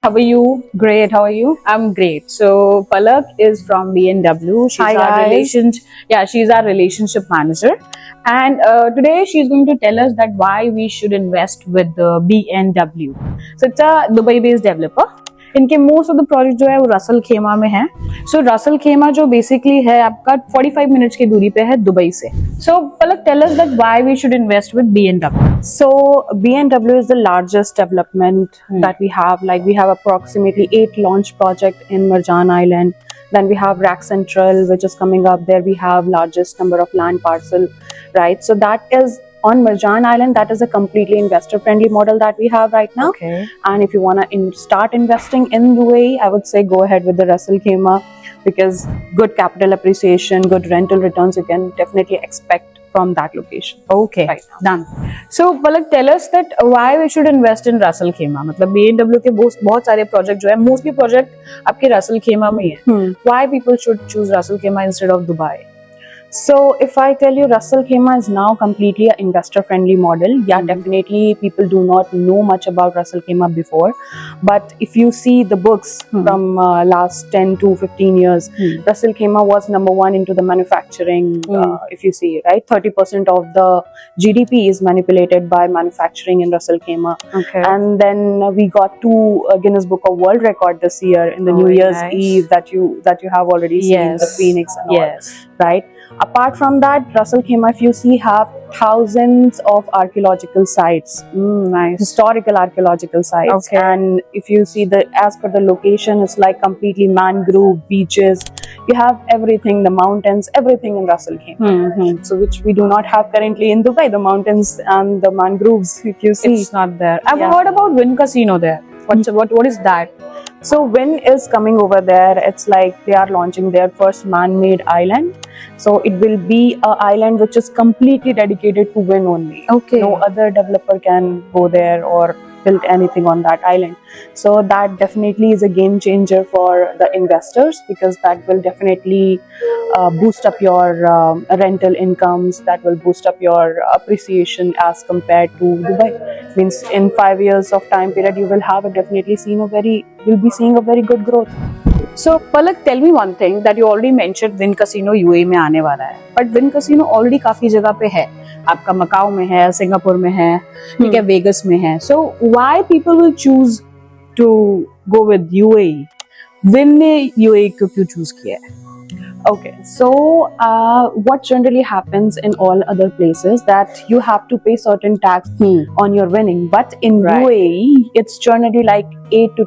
How are you? Great. How are you? I'm great. So Palak is from BMW. She's Hi, our guys. she's our relationship manager, and today she's going to tell us that why we should invest with the BMW. So it's a Dubai-based developer. इनके most of the project जो है वो Russell खेमा में है. सो Russell खेमा जो basically है आपका 45 मिनट्स की दूरी पे है दुबई से. So Palak tell us that why we should invest with BMW. So, BMW is the largest development that we have. Like, we have approximately 8 launch projects in Marjan Island. Then we have Rack Central, which is coming up. There we have largest number of land parcel, right? So that is on Marjan Island. That is a completely investor-friendly model that we have right now. Okay. And if you want to start investing in UAE, I would say go ahead with the Ras Al Khaimah, because good capital appreciation, good rental returns you can definitely expect from that location. Okay, Right now. done. So Palak, tell us that why we should invest in Ras Al Khaimah. मतलब BMW के बहुत सारे project जो है, mostly project आपके Ras Al Khaimah में ही है. Why people should choose Ras Al Khaimah instead of Dubai? So if I tell you, Ras Al Khaimah is now completely an investor-friendly model. Yeah, definitely people do not know much about Ras Al Khaimah before, but if you see the books from last 10 to 15 years, Ras Al Khaimah was #1 into the manufacturing. If you see, right, 30% of the GDP is manipulated by manufacturing in Ras Al Khaimah. Okay. And then we got to Guinness Book of World Record this year in the New Year's Eve that you have already seen, the Phoenix and all, right? Apart from that, Ras Al Khaimah, if you see, have thousands of archaeological sites, Nice. historical archaeological sites. Okay. And if you see as per the location, it's like completely mangrove beaches. You have everything, the mountains, everything in Ras Al Khaimah. So which we do not have currently in Dubai, the mountains and the mangroves. If you see, It's not there. I've Yeah. heard about Wynn Casino there. What is that? so Wynn is coming over there. It's like they are launching their first man-made island. So it will be an island which is completely dedicated to Wynn only. Okay. No other developer can go there or build anything on that island. So that definitely is a game changer for the investors, because that will definitely boost up your rental incomes. That will boost up your appreciation as compared to Dubai. Means in 5 years of time period, you will have you'll be seeing a very good growth. So Palak, tell me one thing that you already mentioned. Wynn Casino UAE में आने वाला है, but Wynn Casino already काफी जगह पे है. आपका Macau में है, सिंगापुर में है, ठीक है, वेगस में है. So why people will choose to go with UAE? Wynn ने UAE को क्यों choose किया है? Okay, so what generally happens in all other places that you have to pay certain tax on your winning, but in Right. UAE it's generally like 8 to